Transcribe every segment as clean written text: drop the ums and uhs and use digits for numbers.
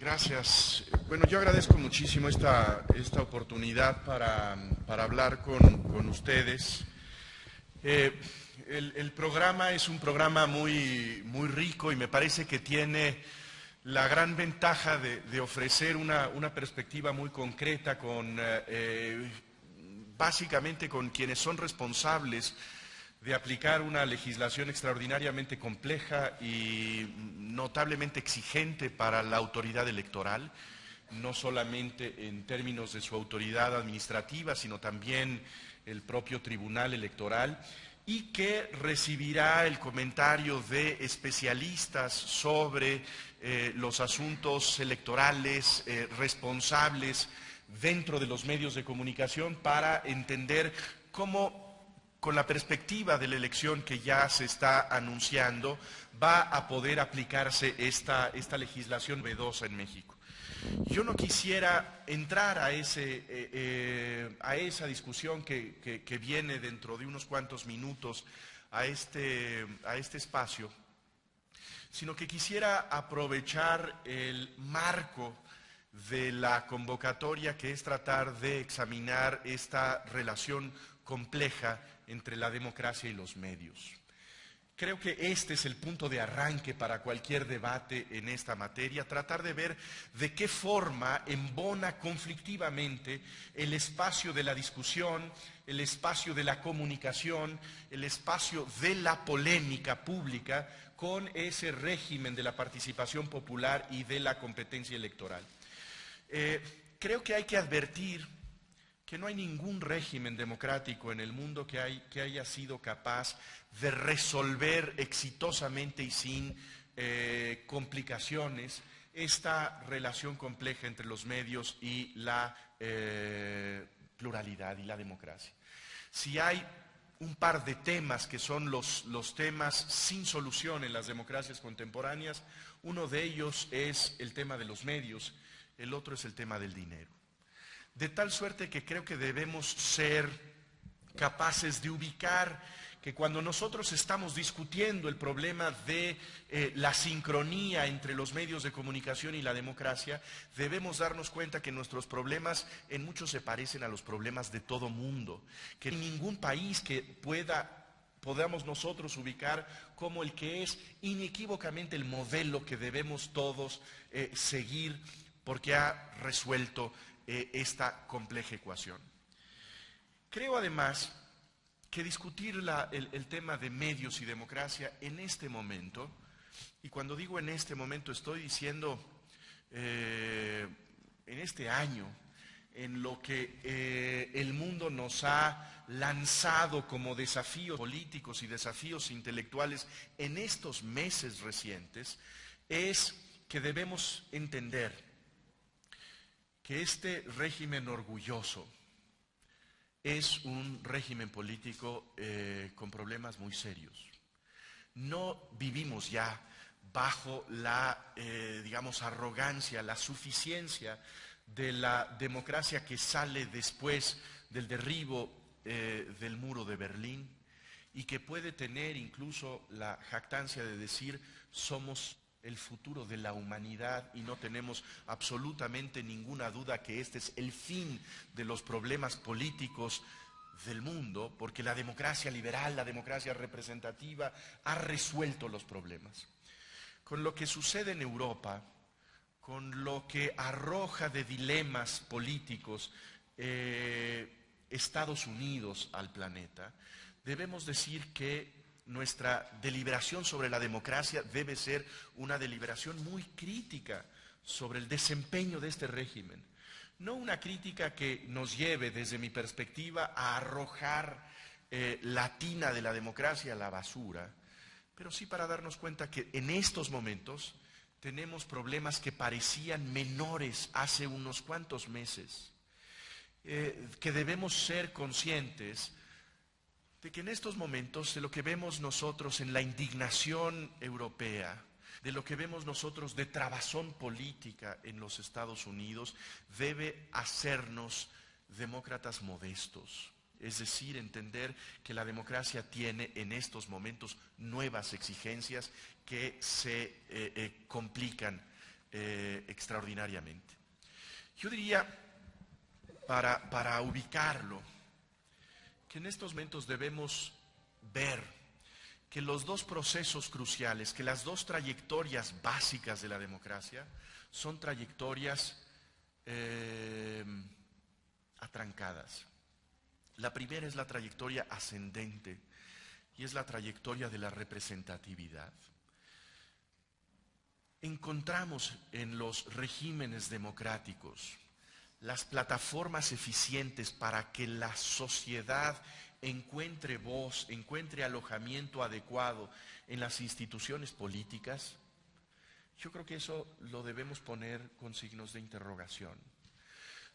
Gracias. Bueno, yo agradezco muchísimo esta oportunidad para hablar con ustedes. El programa es un programa muy rico y me parece que tiene la gran ventaja de ofrecer una perspectiva muy concreta básicamente con quienes son responsables de aplicar una legislación extraordinariamente compleja y notablemente exigente para la autoridad electoral, no solamente en términos de su autoridad administrativa, sino también el propio Tribunal Electoral, y que recibirá el comentario de especialistas sobre los asuntos electorales responsables dentro de los medios de comunicación para entender cómo, con la perspectiva de la elección que ya se está anunciando, va a poder aplicarse esta legislación novedosa en México. Yo no quisiera entrar a esa discusión que viene dentro de unos cuantos minutos a este espacio, sino que quisiera aprovechar el marco de la convocatoria, que es tratar de examinar esta relación compleja entre la democracia y los medios. Creo que este es el punto de arranque para cualquier debate en esta materia, tratar de ver de qué forma embona conflictivamente el espacio de la discusión, el espacio de la comunicación, el espacio de la polémica pública con ese régimen de la participación popular y de la competencia electoral. Creo que hay que advertir que no hay ningún régimen democrático en el mundo que haya sido capaz de resolver exitosamente y sin complicaciones esta relación compleja entre los medios y la pluralidad y la democracia. Si hay un par de temas que son los temas sin solución en las democracias contemporáneas, uno de ellos es el tema de los medios, el otro es el tema del dinero. De tal suerte que creo que debemos ser capaces de ubicar que cuando nosotros estamos discutiendo el problema de la sincronía entre los medios de comunicación y la democracia, debemos darnos cuenta que nuestros problemas en mucho se parecen a los problemas de todo mundo, que en ningún país que podamos nosotros ubicar como el que es inequívocamente el modelo que debemos todos seguir, porque ha resuelto esta compleja ecuación. Creo además que discutir el tema de medios y democracia en este momento, y cuando digo en este momento estoy diciendo en este año, en lo que el mundo nos ha lanzado como desafíos políticos y desafíos intelectuales en estos meses recientes, es que debemos entender que este régimen orgulloso es un régimen político con problemas muy serios. No vivimos ya bajo la, arrogancia, la suficiencia de la democracia que sale después del derribo del muro de Berlín y que puede tener incluso la jactancia de decir somos el futuro de la humanidad y no tenemos absolutamente ninguna duda que este es el fin de los problemas políticos del mundo, porque la democracia liberal, la democracia representativa ha resuelto los problemas. Con lo que sucede en Europa, con lo que arroja de dilemas políticos Estados Unidos al planeta, debemos decir que nuestra deliberación sobre la democracia debe ser una deliberación muy crítica sobre el desempeño de este régimen. No una crítica que nos lleve, desde mi perspectiva, a arrojar la tina de la democracia a la basura, pero sí para darnos cuenta que en estos momentos tenemos problemas que parecían menores hace unos cuantos meses, que debemos ser conscientes de que en estos momentos, de lo que vemos nosotros en la indignación europea, de lo que vemos nosotros de trabazón política en los Estados Unidos, debe hacernos demócratas modestos. Es decir, entender que la democracia tiene en estos momentos nuevas exigencias que se complican extraordinariamente. Yo diría, para ubicarlo, que en estos momentos debemos ver que los dos procesos cruciales, que las dos trayectorias básicas de la democracia son trayectorias atrancadas. La primera es la trayectoria ascendente y es la trayectoria de la representatividad. Encontramos en los regímenes democráticos las plataformas eficientes para que la sociedad encuentre voz, encuentre alojamiento adecuado en las instituciones políticas. Yo creo que eso lo debemos poner con signos de interrogación.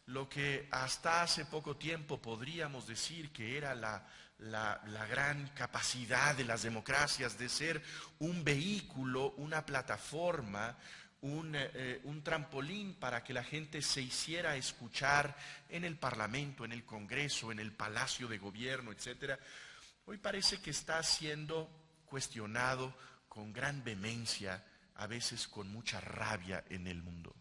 Lo que hasta hace poco tiempo podríamos decir que era la gran capacidad de las democracias de ser un vehículo, una plataforma, un trampolín para que la gente se hiciera escuchar en el Parlamento, en el Congreso, en el Palacio de Gobierno, etcétera, hoy parece que está siendo cuestionado con gran vehemencia, a veces con mucha rabia en el mundo.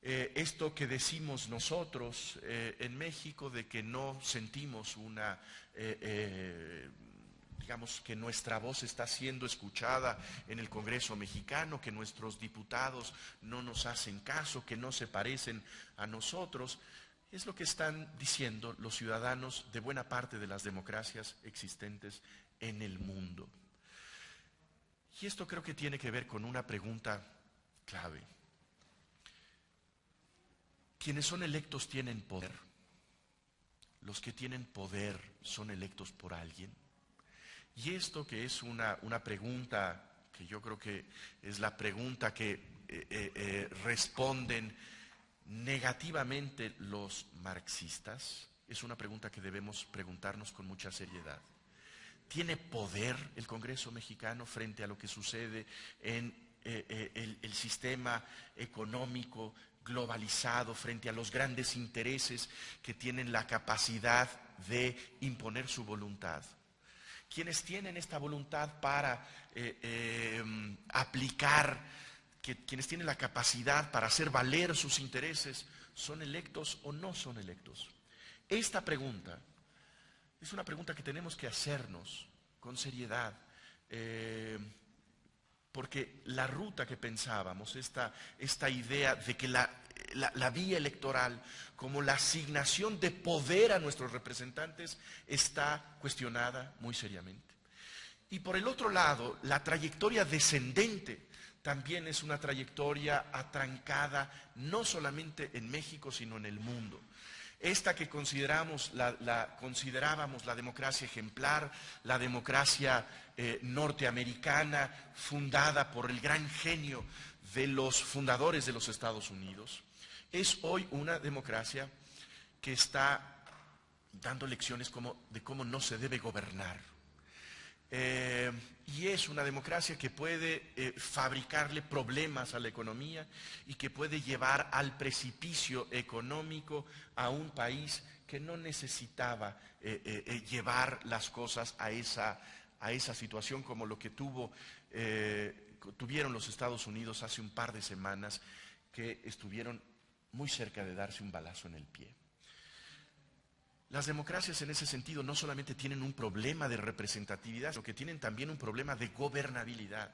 Esto que decimos nosotros en México de que no sentimos digamos que nuestra voz está siendo escuchada en el Congreso mexicano, que nuestros diputados no nos hacen caso, que no se parecen a nosotros, es lo que están diciendo los ciudadanos de buena parte de las democracias existentes en el mundo. Y esto creo que tiene que ver con una pregunta clave. Quienes son electos tienen poder. Los que tienen poder son electos por alguien. Y esto que es una pregunta que yo creo que es la pregunta que responden negativamente los marxistas, es una pregunta que debemos preguntarnos con mucha seriedad. ¿Tiene poder el Congreso mexicano frente a lo que sucede en el sistema económico globalizado, frente a los grandes intereses que tienen la capacidad de imponer su voluntad? Quienes tienen esta voluntad para aplicar, quienes tienen la capacidad para hacer valer sus intereses, ¿son electos o no son electos? Esta pregunta es una pregunta que tenemos que hacernos con seriedad, porque la ruta que pensábamos, esta idea de que la vía electoral como la asignación de poder a nuestros representantes está cuestionada muy seriamente. Y por el otro lado, la trayectoria descendente también es una trayectoria atrancada no solamente en México, sino en el mundo. Esta que considerábamos la democracia ejemplar, la democracia norteamericana, fundada por el gran genio de los fundadores de los Estados Unidos, es hoy una democracia que está dando lecciones de cómo no se debe gobernar. Y es una democracia que puede fabricarle problemas a la economía y que puede llevar al precipicio económico a un país que no necesitaba llevar las cosas a esa situación como lo que tuvieron los Estados Unidos hace un par de semanas, que estuvieron muy cerca de darse un balazo en el pie. Las democracias en ese sentido no solamente tienen un problema de representatividad, sino que tienen también un problema de gobernabilidad.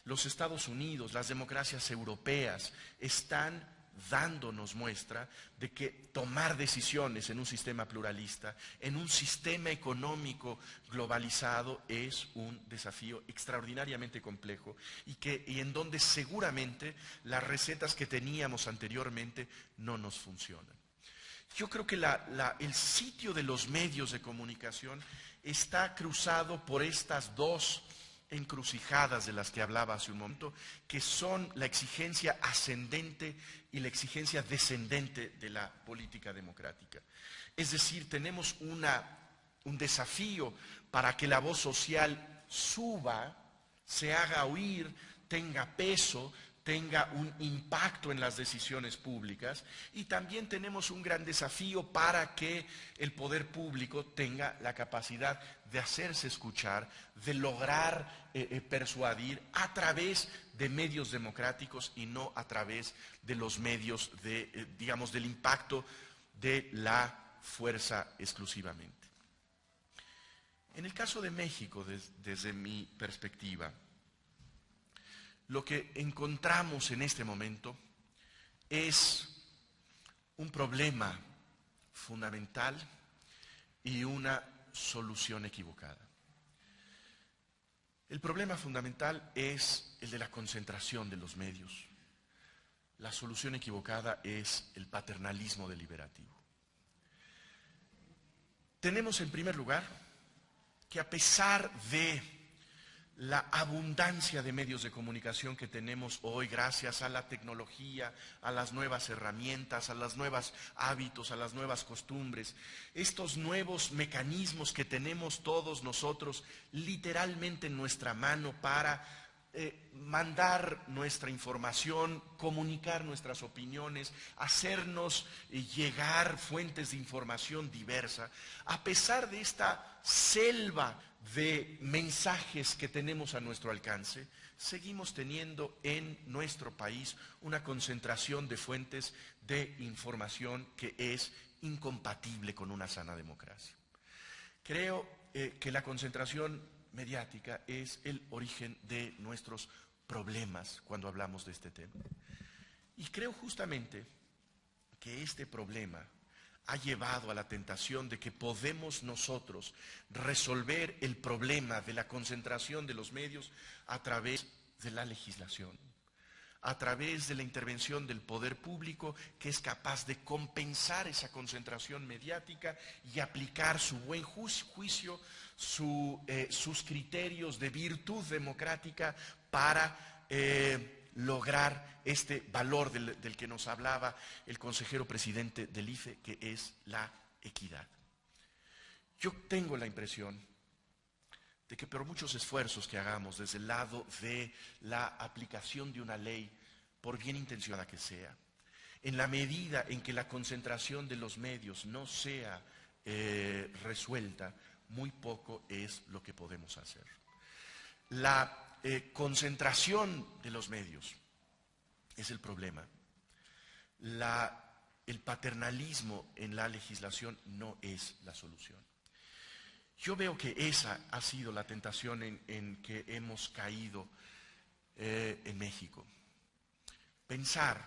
Los Estados Unidos, las democracias europeas, están dándonos muestra de que tomar decisiones en un sistema pluralista, en un sistema económico globalizado, es un desafío extraordinariamente complejo y en donde seguramente las recetas que teníamos anteriormente no nos funcionan. Yo creo que el sitio de los medios de comunicación está cruzado por estas dos encrucijadas de las que hablaba hace un momento, que son la exigencia ascendente y la exigencia descendente de la política democrática. Es decir, tenemos un desafío para que la voz social suba, se haga oír, tenga peso, tenga un impacto en las decisiones públicas, y también tenemos un gran desafío para que el poder público tenga la capacidad de hacerse escuchar, de lograr persuadir a través de medios democráticos y no a través de los medios digamos, del impacto de la fuerza exclusivamente. En el caso de México, desde mi perspectiva, lo que encontramos en este momento es un problema fundamental y una solución equivocada. El problema fundamental es el de la concentración de los medios. La solución equivocada es el paternalismo deliberativo. Tenemos en primer lugar que, a pesar de la abundancia de medios de comunicación que tenemos hoy, gracias a la tecnología, a las nuevas herramientas, a los nuevos hábitos, a las nuevas costumbres, estos nuevos mecanismos que tenemos todos nosotros literalmente en nuestra mano para mandar nuestra información, comunicar nuestras opiniones, hacernos llegar fuentes de información diversa. A pesar de esta selva de mensajes que tenemos a nuestro alcance, seguimos teniendo en nuestro país una concentración de fuentes de información que es incompatible con una sana democracia. Creo que la concentración mediática es el origen de nuestros problemas cuando hablamos de este tema. Y creo justamente que este problema ha llevado a la tentación de que podemos nosotros resolver el problema de la concentración de los medios a través de la legislación, a través de la intervención del poder público, que es capaz de compensar esa concentración mediática y aplicar su buen juicio, sus criterios de virtud democrática para lograr este valor del que nos hablaba el consejero presidente del IFE, que es la equidad. Yo tengo la impresión de que por muchos esfuerzos que hagamos desde el lado de la aplicación de una ley, por bien intencionada que sea, en la medida en que la concentración de los medios no sea resuelta, muy poco es lo que podemos hacer. La concentración de los medios es el problema. El paternalismo en la legislación no es la solución. Yo veo que esa ha sido la tentación en que hemos caído en México. Pensar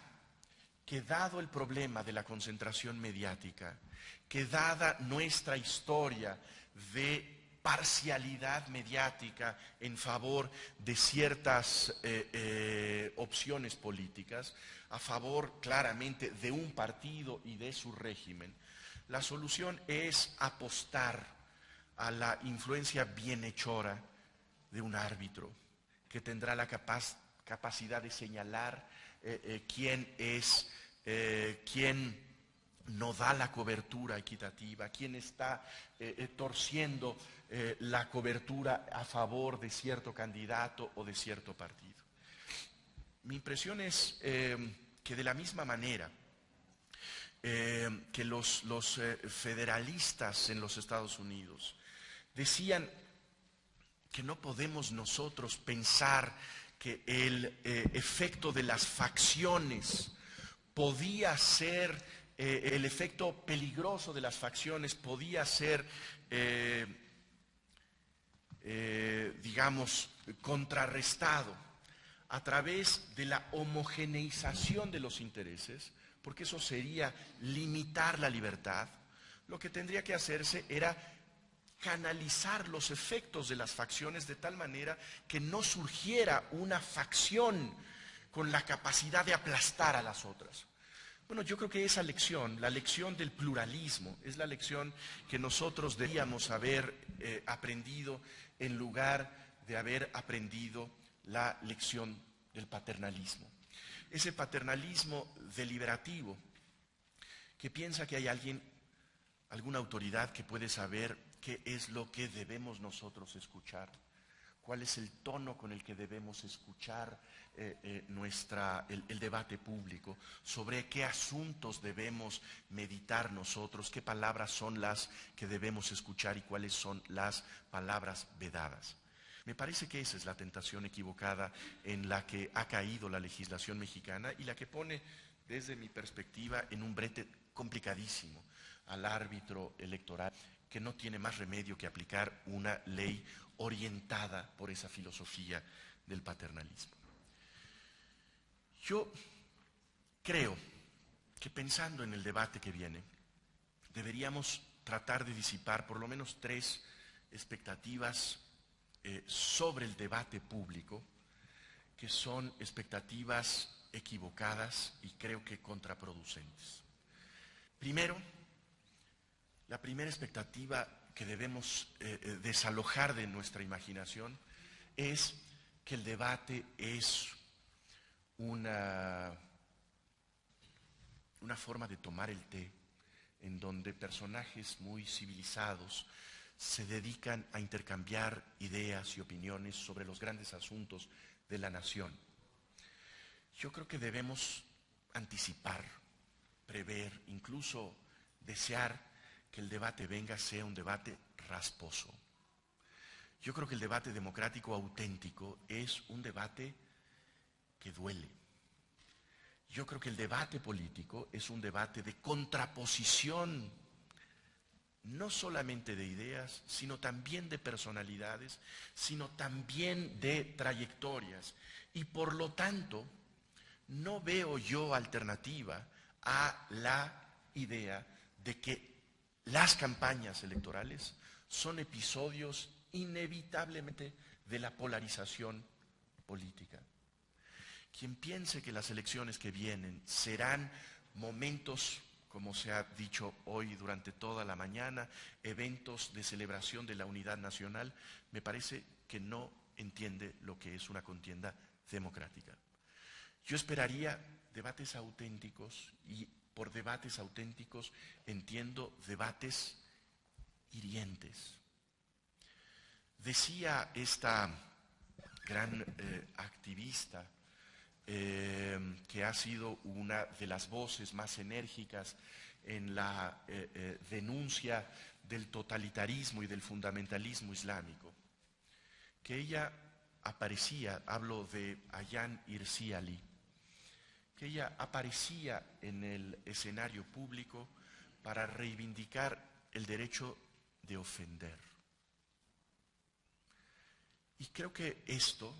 que, dado el problema de la concentración mediática, que dada nuestra historia de parcialidad mediática en favor de ciertas opciones políticas, a favor claramente de un partido y de su régimen, la solución es apostar a la influencia bienhechora de un árbitro que tendrá la capacidad de señalar quién no da la cobertura equitativa, quién está torciendo la cobertura a favor de cierto candidato o de cierto partido. Mi impresión es que, de la misma manera que los federalistas en los Estados Unidos decían que no podemos nosotros pensar que el efecto de las facciones podía ser, el efecto peligroso de las facciones podía ser, digamos, contrarrestado a través de la homogeneización de los intereses, porque eso sería limitar la libertad. Lo que tendría que hacerse era canalizar los efectos de las facciones de tal manera que no surgiera una facción con la capacidad de aplastar a las otras. Bueno, yo creo que esa lección, la lección del pluralismo, es la lección que nosotros deberíamos haber aprendido en lugar de haber aprendido la lección del paternalismo. Ese paternalismo deliberativo que piensa que hay alguna autoridad que puede saber qué es lo que debemos nosotros escuchar, cuál es el tono con el que debemos escuchar el debate público, sobre qué asuntos debemos meditar nosotros, qué palabras son las que debemos escuchar y cuáles son las palabras vedadas. Me parece que esa es la tentación equivocada en la que ha caído la legislación mexicana y la que pone, desde mi perspectiva, en un brete complicadísimo al árbitro electoral, que no tiene más remedio que aplicar una ley orientada por esa filosofía del paternalismo. Yo creo que, pensando en el debate que viene, deberíamos tratar de disipar por lo menos 3 expectativas sobre el debate público, que son expectativas equivocadas y creo que contraproducentes. Primero, la primera expectativa que debemos desalojar de nuestra imaginación es que el debate es una forma de tomar el té, en donde personajes muy civilizados se dedican a intercambiar ideas y opiniones sobre los grandes asuntos de la nación. Yo creo que debemos anticipar, prever, incluso desear que el debate sea un debate rasposo. Yo creo que el debate democrático auténtico es un debate que duele. Yo creo que el debate político es un debate de contraposición, no solamente de ideas, sino también de personalidades, sino también de trayectorias. Y por lo tanto, no veo yo alternativa a la idea de que las campañas electorales son episodios inevitablemente de la polarización política. Quien piense que las elecciones que vienen serán momentos, como se ha dicho hoy durante toda la mañana, eventos de celebración de la unidad nacional, me parece que no entiende lo que es una contienda democrática. Yo esperaría debates auténticos, y por debates auténticos entiendo debates hirientes. Decía esta gran activista, que ha sido una de las voces más enérgicas en la denuncia del totalitarismo y del fundamentalismo islámico, que ella aparecía, hablo de Ayaan Hirsi Ali, que ella aparecía en el escenario público para reivindicar el derecho de ofender. Y creo que esto,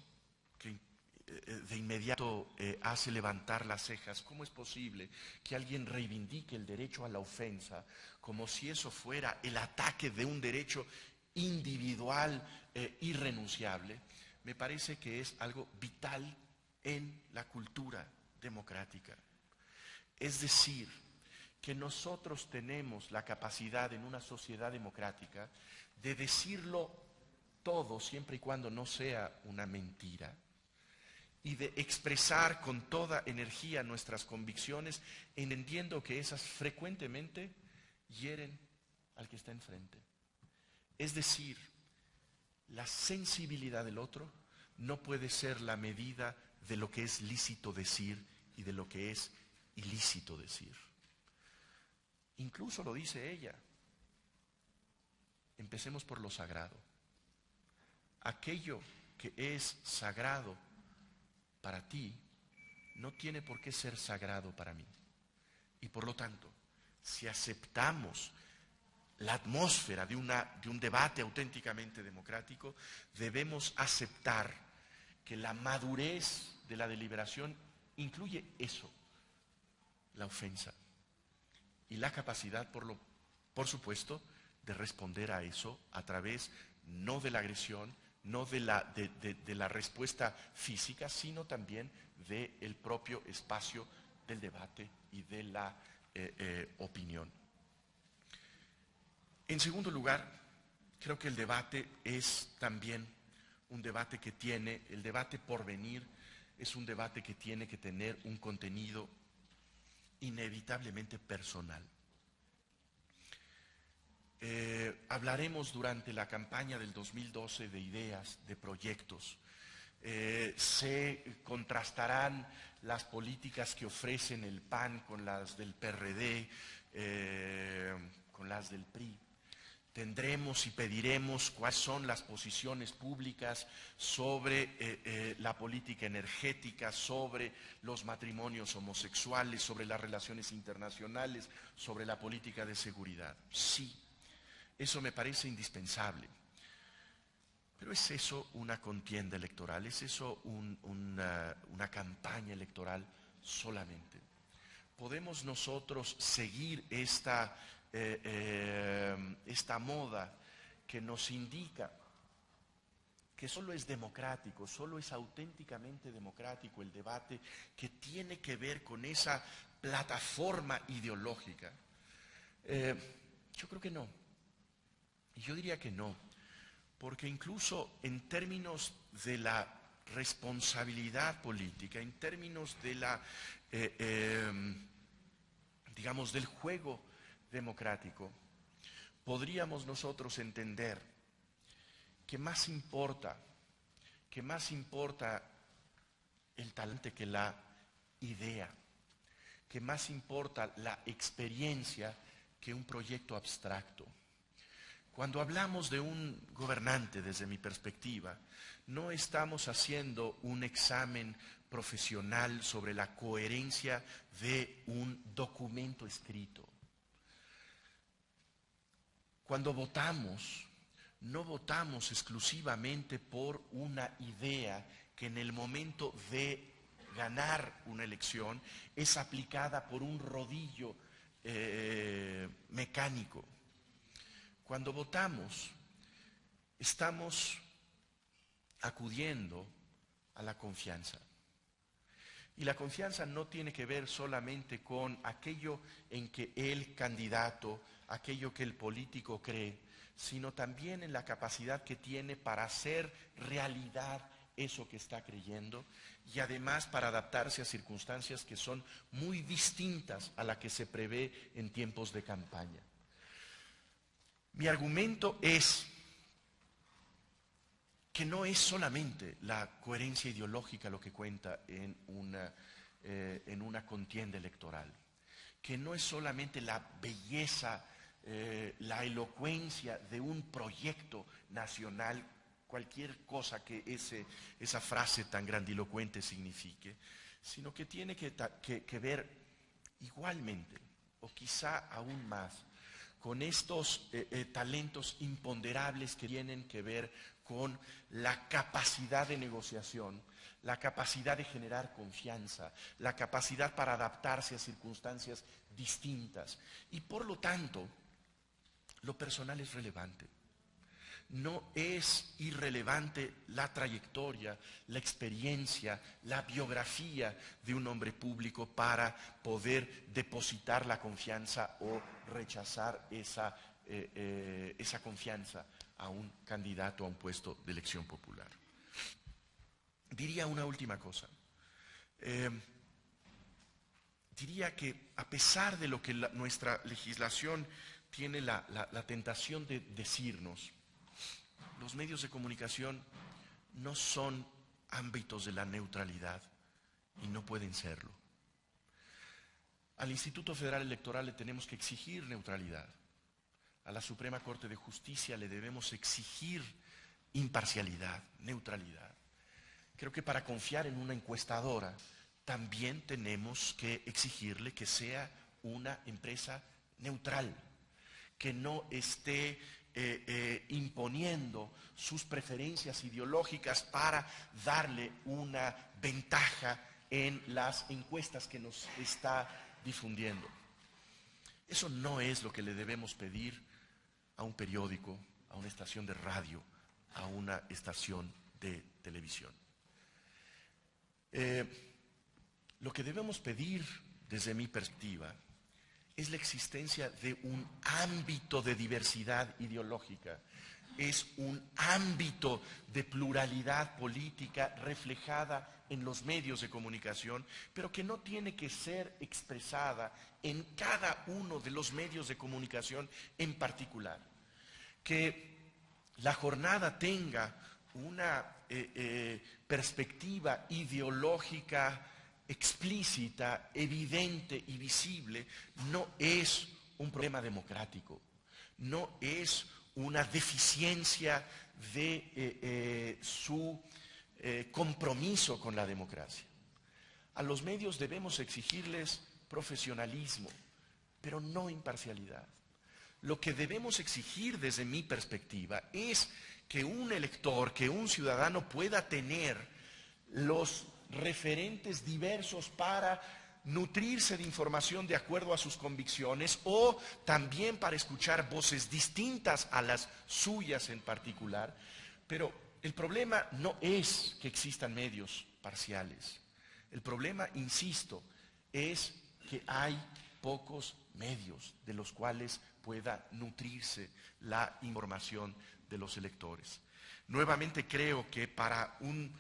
que de inmediato hace levantar las cejas, ¿cómo es posible que alguien reivindique el derecho a la ofensa como si eso fuera el ataque de un derecho individual irrenunciable? Me parece que es algo vital en la cultura democrática. Es decir, que nosotros tenemos la capacidad en una sociedad democrática de decirlo todo, siempre y cuando no sea una mentira, y de expresar con toda energía nuestras convicciones, entendiendo que esas frecuentemente hieren al que está enfrente. Es decir, la sensibilidad del otro no puede ser la medida de lo que es lícito decir y de lo que es ilícito decir. Incluso lo dice ella. Empecemos por lo sagrado. Aquello que es sagrado para ti no tiene por qué ser sagrado para mí. Y por lo tanto, si aceptamos la atmósfera de un debate auténticamente democrático, debemos aceptar que la madurez de la deliberación incluye eso, la ofensa, y la capacidad, por supuesto, de responder a eso a través no de la agresión, no de la respuesta física, sino también del propio espacio del debate y de la opinión. En segundo lugar, creo que el debate es también un debate el debate por venir es un debate que tiene que tener un contenido inevitablemente personal. Hablaremos durante la campaña del 2012 de ideas, de proyectos. Se contrastarán las políticas que ofrecen el PAN con las del PRD, con las del PRI. Tendremos y pediremos cuáles son las posiciones públicas sobre la política energética, sobre los matrimonios homosexuales, sobre las relaciones internacionales, sobre la política de seguridad. Sí, eso me parece indispensable. Pero ¿es eso una contienda electoral? ¿Es eso una campaña electoral solamente? ¿Podemos nosotros seguir esta moda que nos indica que solo es democrático, solo es auténticamente democrático el debate que tiene que ver con esa plataforma ideológica? Yo creo que no. Y yo diría que no, porque incluso en términos de la responsabilidad política, en términos de la, digamos, del juego democrático, podríamos nosotros entender que más importa el talante que la idea, que más importa la experiencia que un proyecto abstracto. Cuando hablamos de un gobernante, desde mi perspectiva, no estamos haciendo un examen profesional sobre la coherencia de un documento escrito. Cuando votamos, no votamos exclusivamente por una idea que en el momento de ganar una elección es aplicada por un rodillo mecánico. Cuando votamos, estamos acudiendo a la confianza. Y la confianza no tiene que ver solamente con aquello en que el candidato, aquello que el político cree, sino también en la capacidad que tiene para hacer realidad eso que está creyendo y además para adaptarse a circunstancias que son muy distintas a la que se prevé en tiempos de campaña. Mi argumento es que no es solamente la coherencia ideológica lo que cuenta en una contienda electoral, que no es solamente la belleza, la elocuencia de un proyecto nacional, cualquier cosa que esa frase tan grandilocuente signifique, sino que tiene que ver igualmente, o quizá aún más, con estos talentos imponderables que tienen que ver con la capacidad de negociación, la capacidad de generar confianza, la capacidad para adaptarse a circunstancias distintas. Y por lo tanto, lo personal es relevante. No es irrelevante la trayectoria, la experiencia, la biografía de un hombre público para poder depositar la confianza o rechazar esa confianza a un candidato a un puesto de elección popular. Diría una última cosa. Diría que a pesar de lo que nuestra legislación tiene la tentación de decirnos, los medios de comunicación no son ámbitos de la neutralidad y no pueden serlo. Al Instituto Federal Electoral le tenemos que exigir neutralidad. A la Suprema Corte de Justicia le debemos exigir imparcialidad, neutralidad. Creo que para confiar en una encuestadora también tenemos que exigirle que sea una empresa neutral, que no esté imponiendo sus preferencias ideológicas para darle una ventaja en las encuestas que nos está difundiendo. Eso no es lo que le debemos pedir a un periódico, a una estación de radio, a una estación de televisión. Lo que debemos pedir, desde mi perspectiva, es la existencia de un ámbito de diversidad ideológica, es un ámbito de pluralidad política reflejada en los medios de comunicación, pero que no tiene que ser expresada en cada uno de los medios de comunicación en particular. que la jornada tenga una perspectiva ideológica explícita, evidente y visible, no es un problema democrático, no es una deficiencia de su compromiso con la democracia. A los medios debemos exigirles profesionalismo, pero no imparcialidad. Lo que debemos exigir desde mi perspectiva es que un elector, que un ciudadano pueda tener los referentes diversos para nutrirse de información de acuerdo a sus convicciones o también para escuchar voces distintas a las suyas en particular. Pero el problema no es que existan medios parciales. El problema, insisto, es que hay pocos medios de los cuales pueda nutrirse la información de los electores. Nuevamente creo que para un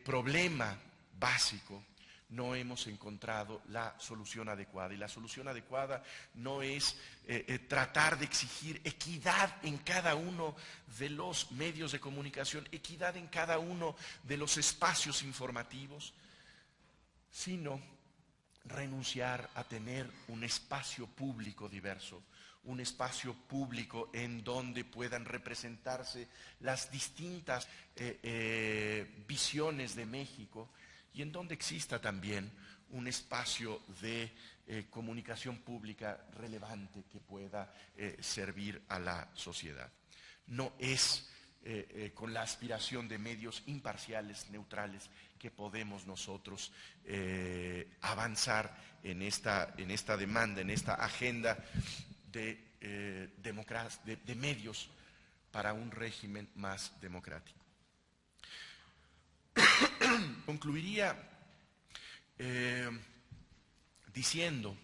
problema básico no hemos encontrado la solución adecuada. Y la solución adecuada no es tratar de exigir equidad en cada uno de los medios de comunicación, equidad en cada uno de los espacios informativos, sino renunciar a tener un espacio público diverso, un espacio público en donde puedan representarse las distintas visiones de México y en donde exista también un espacio de comunicación pública relevante que pueda servir a la sociedad. No es con la aspiración de medios imparciales, neutrales, que podemos nosotros avanzar en esta demanda, en esta agenda de medios para un régimen más democrático. Concluiría diciendo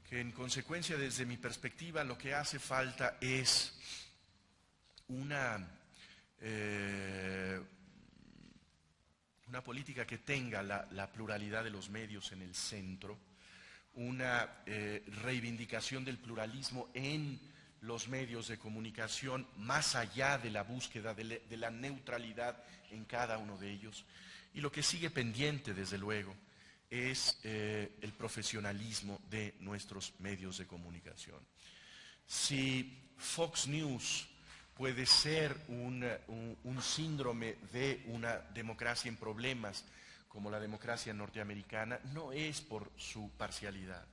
que en consecuencia, desde mi perspectiva, lo que hace falta es una política que tenga la pluralidad de los medios en el centro, una reivindicación del pluralismo en los medios de comunicación, más allá de la búsqueda de la neutralidad en cada uno de ellos. Y lo que sigue pendiente, desde luego, es el profesionalismo de nuestros medios de comunicación. Si Fox News puede ser un síndrome de una democracia en problemas como la democracia norteamericana, no es por su parcialidad,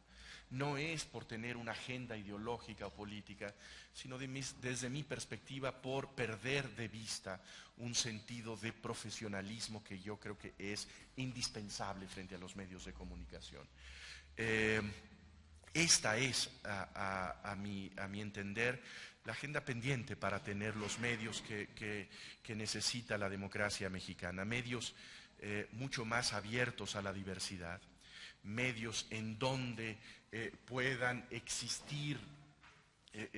no es por tener una agenda ideológica o política, sino desde mi perspectiva por perder de vista un sentido de profesionalismo que yo creo que es indispensable frente a los medios de comunicación. Esta es, a mi entender, la agenda pendiente para tener los medios que necesita la democracia mexicana, medios mucho más abiertos a la diversidad, medios en donde puedan existir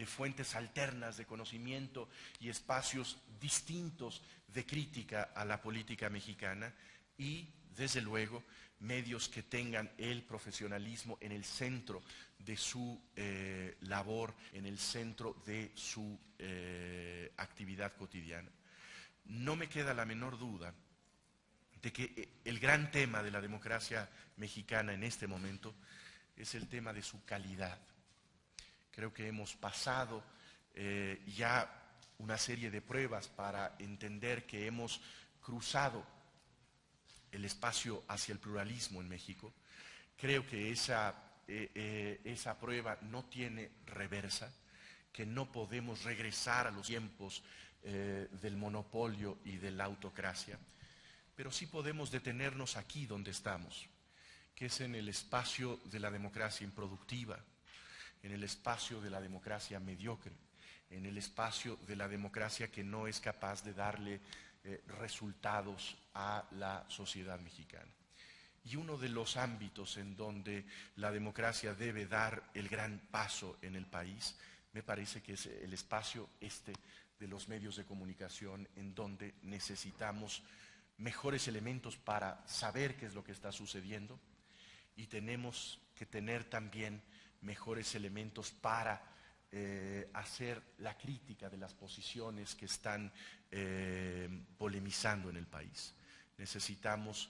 fuentes alternas de conocimiento y espacios distintos de crítica a la política mexicana y, desde luego, medios que tengan el profesionalismo en el centro de su labor, en el centro de su actividad cotidiana. No me queda la menor duda de que el gran tema de la democracia mexicana en este momento es el tema de su calidad. Creo que hemos pasado ya una serie de pruebas para entender que hemos cruzado el espacio hacia el pluralismo en México. Creo que esa prueba no tiene reversa, que no podemos regresar a los tiempos del monopolio y de la autocracia, pero sí podemos detenernos aquí donde estamos, que es en el espacio de la democracia improductiva, en el espacio de la democracia mediocre, en el espacio de la democracia que no es capaz de darle resultados a la sociedad mexicana. Y uno de los ámbitos en donde la democracia debe dar el gran paso en el país, me parece que es el espacio de los medios de comunicación, en donde necesitamos mejores elementos para saber qué es lo que está sucediendo y tenemos que tener también mejores elementos para hacer la crítica de las posiciones que están polemizando en el país. Necesitamos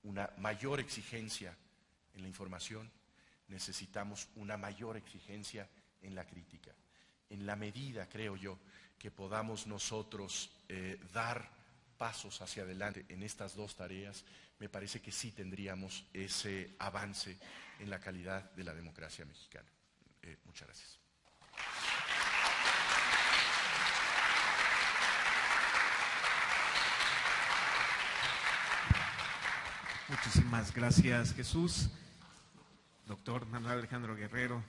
una mayor exigencia en la información, necesitamos una mayor exigencia en la crítica. En la medida, creo yo, que podamos nosotros dar pasos hacia adelante en estas dos tareas, me parece que sí tendríamos ese avance en la calidad de la democracia mexicana. Muchas gracias. Muchísimas gracias, Jesús. Doctor Manuel Alejandro Guerrero.